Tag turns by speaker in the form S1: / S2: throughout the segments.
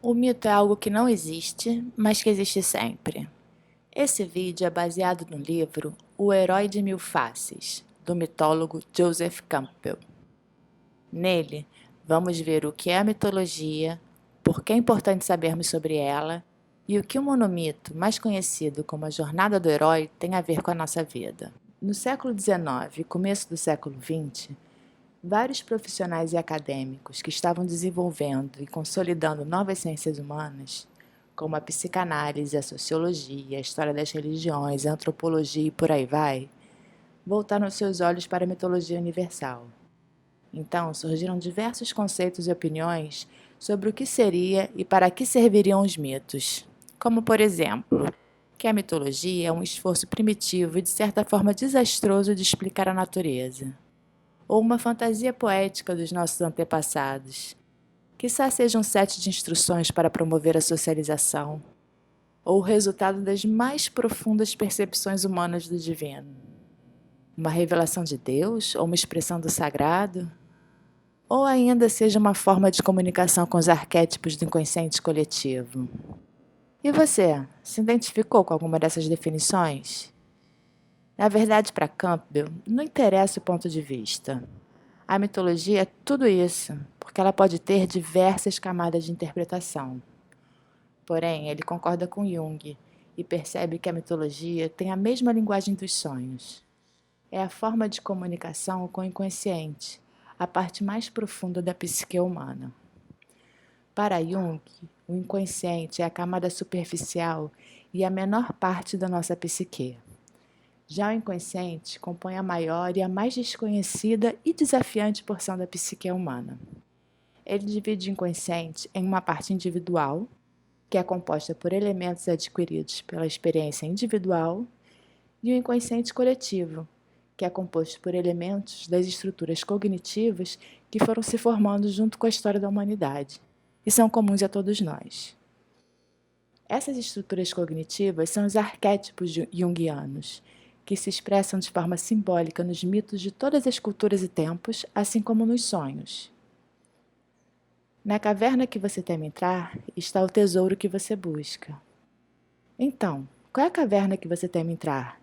S1: O mito é algo que não existe, mas que existe sempre. Esse vídeo é baseado no livro O Herói de Mil Faces, do mitólogo Joseph Campbell. Nele, vamos ver o que é a mitologia, por que é importante sabermos sobre ela e o que o monomito, mais conhecido como a Jornada do Herói, tem a ver com a nossa vida. No século XIX e começo do século XX, vários profissionais e acadêmicos que estavam desenvolvendo e consolidando novas ciências humanas, como a psicanálise, a sociologia, a história das religiões, a antropologia e por aí vai, voltaram seus olhos para a mitologia universal. Então surgiram diversos conceitos e opiniões sobre o que seria e para que serviriam os mitos, como por exemplo, que a mitologia é um esforço primitivo e de certa forma desastroso de explicar a natureza, ou uma fantasia poética dos nossos antepassados, quizá seja um set de instruções para promover a socialização, ou o resultado das mais profundas percepções humanas do divino. Uma revelação de Deus ou uma expressão do sagrado? Ou ainda seja uma forma de comunicação com os arquétipos do inconsciente coletivo? E você, se identificou com alguma dessas definições? Na verdade, para Campbell, não interessa o ponto de vista. A mitologia é tudo isso, porque ela pode ter diversas camadas de interpretação. Porém, ele concorda com Jung e percebe que a mitologia tem a mesma linguagem dos sonhos. É a forma de comunicação com o inconsciente, a parte mais profunda da psique humana. Para Jung, o inconsciente é a camada superficial e a menor parte da nossa psique. Já o inconsciente compõe a maior e a mais desconhecida e desafiante porção da psique humana. Ele divide o inconsciente em uma parte individual, que é composta por elementos adquiridos pela experiência individual, e o inconsciente coletivo, que é composto por elementos das estruturas cognitivas que foram se formando junto com a história da humanidade e são comuns a todos nós. Essas estruturas cognitivas são os arquétipos junguianos, que se expressam de forma simbólica nos mitos de todas as culturas e tempos, assim como nos sonhos. Na caverna que você teme entrar está o tesouro que você busca. Então, qual é a caverna que você teme entrar?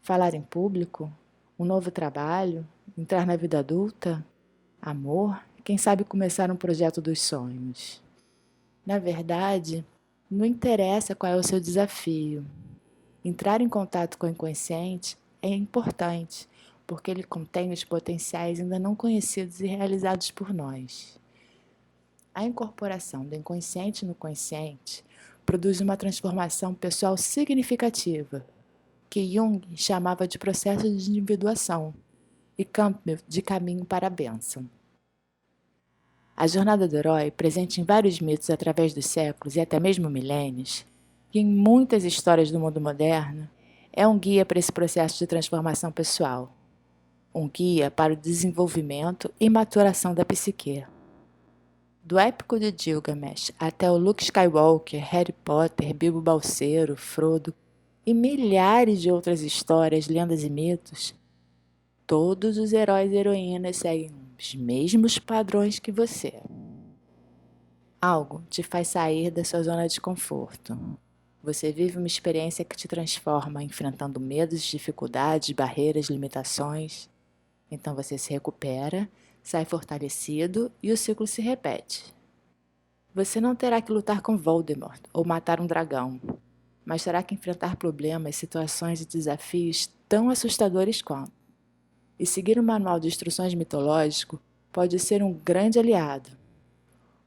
S1: Falar em público? Um novo trabalho? Entrar na vida adulta? Amor? Quem sabe começar um projeto dos sonhos? Na verdade, não interessa qual é o seu desafio. Entrar em contato com o inconsciente é importante, porque ele contém os potenciais ainda não conhecidos e realizados por nós. A incorporação do inconsciente no consciente produz uma transformação pessoal significativa, que Jung chamava de processo de individuação e Campbell de caminho para a bênção. A jornada do herói, presente em vários mitos através dos séculos e até mesmo milênios, e em muitas histórias do mundo moderno, é um guia para esse processo de transformação pessoal, um guia para o desenvolvimento e maturação da psique. Do épico de Gilgamesh até o Luke Skywalker, Harry Potter, Bilbo Bolseiro, Frodo e milhares de outras histórias, lendas e mitos, todos os heróis e heroínas seguem os mesmos padrões que você. Algo te faz sair da sua zona de conforto. Você vive uma experiência que te transforma, enfrentando medos, dificuldades, barreiras, limitações. Então você se recupera, sai fortalecido e o ciclo se repete. Você não terá que lutar com Voldemort ou matar um dragão, mas terá que enfrentar problemas, situações e desafios tão assustadores quanto. E seguir o manual de instruções mitológico pode ser um grande aliado.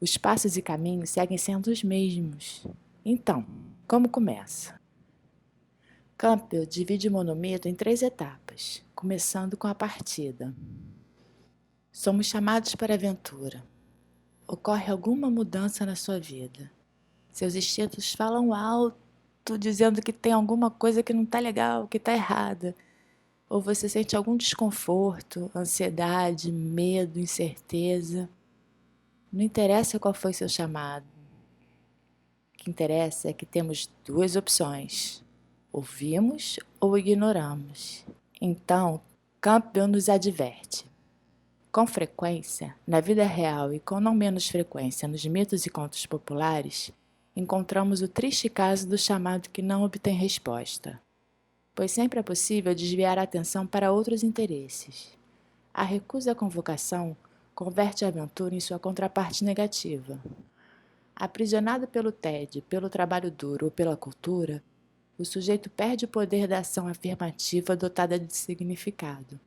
S1: Os passos e caminhos seguem sendo os mesmos. Então, como começa? Campbell divide o monomito em 3 etapas, começando com a partida. Somos chamados para a aventura. Ocorre alguma mudança na sua vida. Seus instintos falam alto, dizendo que tem alguma coisa que não está legal, que está errada. Ou você sente algum desconforto, ansiedade, medo, incerteza. Não interessa qual foi seu chamado. O que interessa é que temos 2 opções: ouvimos ou ignoramos. Então, Campbell nos adverte. Com frequência, na vida real e com não menos frequência nos mitos e contos populares, encontramos o triste caso do chamado que não obtém resposta, pois sempre é possível desviar a atenção para outros interesses. A recusa à convocação converte a aventura em sua contraparte negativa. Aprisionado pelo tédio, pelo trabalho duro ou pela cultura, o sujeito perde o poder da ação afirmativa dotada de significado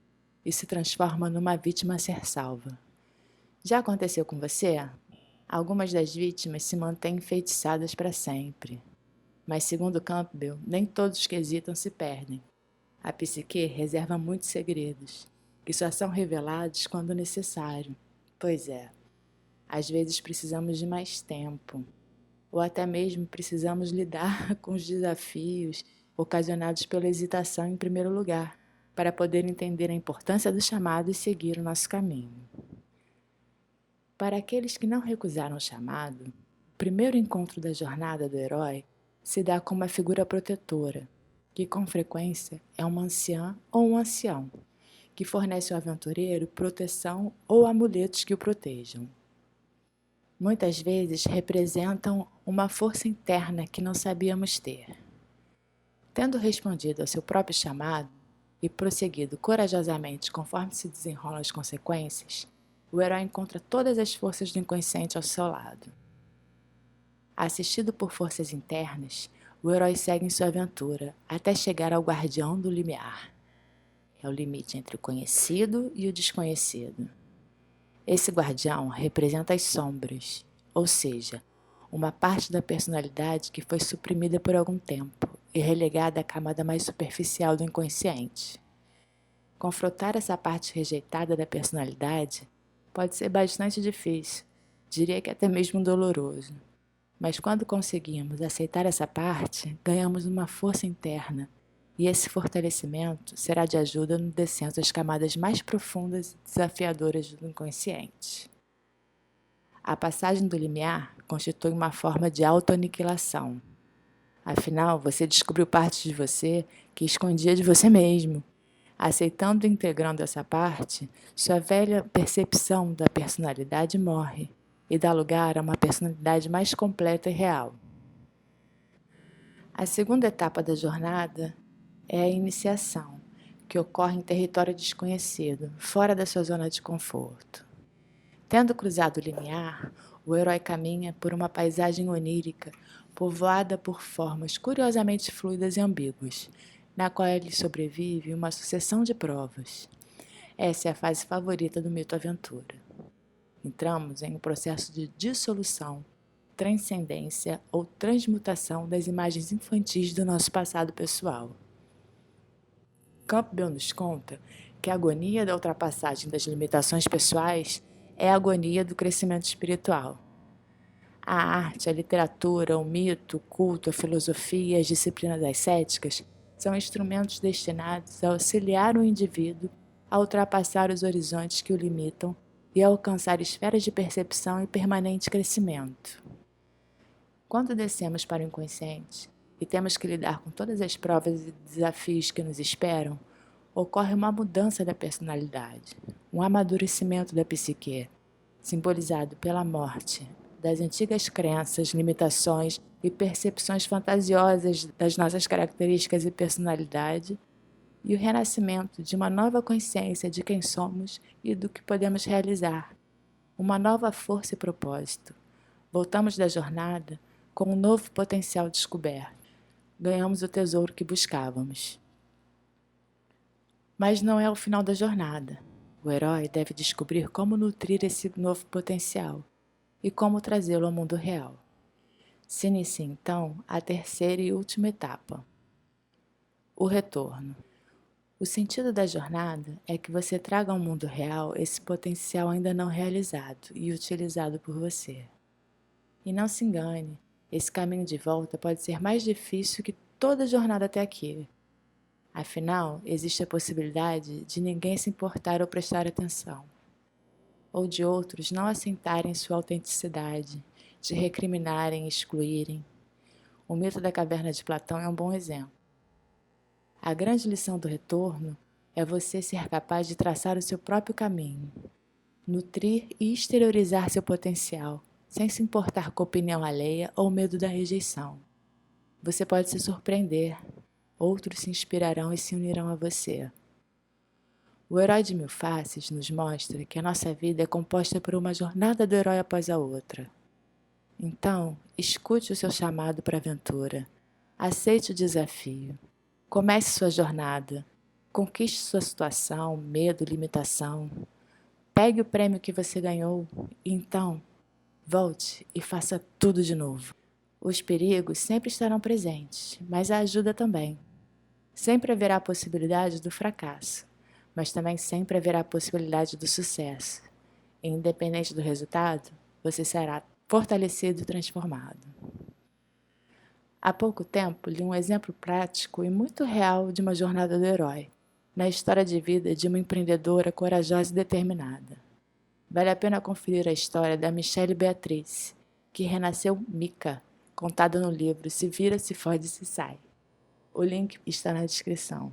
S1: e se transforma numa vítima a ser salva. Já aconteceu com você? Algumas das vítimas se mantêm enfeitiçadas para sempre. Mas, segundo Campbell, nem todos que hesitam se perdem. A psique reserva muitos segredos, que só são revelados quando necessário. Pois é, às vezes precisamos de mais tempo, ou até mesmo precisamos lidar com os desafios ocasionados pela hesitação em primeiro lugar, para poder entender a importância do chamado e seguir o nosso caminho. Para aqueles que não recusaram o chamado, o primeiro encontro da jornada do herói se dá com uma figura protetora, que com frequência é uma anciã ou um ancião, que fornece ao aventureiro proteção ou amuletos que o protejam. Muitas vezes representam uma força interna que não sabíamos ter. Tendo respondido ao seu próprio chamado e prosseguido corajosamente conforme se desenrolam as consequências, o herói encontra todas as forças do inconsciente ao seu lado. Assistido por forças internas, o herói segue em sua aventura até chegar ao guardião do limiar. É o limite entre o conhecido e o desconhecido. Esse guardião representa as sombras, ou seja, uma parte da personalidade que foi suprimida por algum tempo e relegada à camada mais superficial do inconsciente. Confrontar essa parte rejeitada da personalidade pode ser bastante difícil, diria que até mesmo doloroso. Mas quando conseguimos aceitar essa parte, ganhamos uma força interna, e esse fortalecimento será de ajuda no descenso às camadas mais profundas e desafiadoras do inconsciente. A passagem do limiar constitui uma forma de autoaniquilação. Afinal, você descobriu partes de você que escondia de você mesmo. Aceitando e integrando essa parte, sua velha percepção da personalidade morre e dá lugar a uma personalidade mais completa e real. A segunda etapa da jornada é a iniciação, que ocorre em território desconhecido, fora da sua zona de conforto. Tendo cruzado o limiar, o herói caminha por uma paisagem onírica, povoada por formas curiosamente fluidas e ambíguas, na qual ele sobrevive uma sucessão de provas. Essa é a fase favorita do mito-aventura. Entramos em um processo de dissolução, transcendência ou transmutação das imagens infantis do nosso passado pessoal. Campbell nos conta que a agonia da ultrapassagem das limitações pessoais é a agonia do crescimento espiritual. A arte, a literatura, o mito, o culto, a filosofia e as disciplinas ascéticas são instrumentos destinados a auxiliar o indivíduo a ultrapassar os horizontes que o limitam e a alcançar esferas de percepção e permanente crescimento. Quando descemos para o inconsciente e temos que lidar com todas as provas e desafios que nos esperam, ocorre uma mudança da personalidade, um amadurecimento da psique, simbolizado pela morte das antigas crenças, limitações e percepções fantasiosas das nossas características e personalidade, e o renascimento de uma nova consciência de quem somos e do que podemos realizar, uma nova força e propósito. Voltamos da jornada com um novo potencial descoberto. Ganhamos o tesouro que buscávamos. Mas não é o final da jornada. O herói deve descobrir como nutrir esse novo potencial e como trazê-lo ao mundo real. Se inicia então a terceira e última etapa, o retorno. O sentido da jornada é que você traga ao mundo real esse potencial ainda não realizado e utilizado por você. E não se engane, esse caminho de volta pode ser mais difícil que toda a jornada até aqui. Afinal, existe a possibilidade de ninguém se importar ou prestar atenção, ou de outros não aceitarem sua autenticidade, de recriminarem e excluírem. O mito da caverna de Platão é um bom exemplo. A grande lição do retorno é você ser capaz de traçar o seu próprio caminho, nutrir e exteriorizar seu potencial, sem se importar com a opinião alheia ou medo da rejeição. Você pode se surpreender, outros se inspirarão e se unirão a você. O Herói de Mil Faces nos mostra que a nossa vida é composta por uma jornada do herói após a outra. Então, escute o seu chamado para a aventura, aceite o desafio, comece sua jornada, conquiste sua situação, medo, limitação. Pegue o prêmio que você ganhou e então volte e faça tudo de novo. Os perigos sempre estarão presentes, mas a ajuda também. Sempre haverá a possibilidade do fracasso, mas também sempre haverá a possibilidade do sucesso. E, independente do resultado, você será fortalecido e transformado. Há pouco tempo, li um exemplo prático e muito real de uma jornada do herói, na história de vida de uma empreendedora corajosa e determinada. Vale a pena conferir a história da Michelle Beatrice, que renasceu Mika, contada no livro Se Vira, Se Fode, Se Sai. O link está na descrição.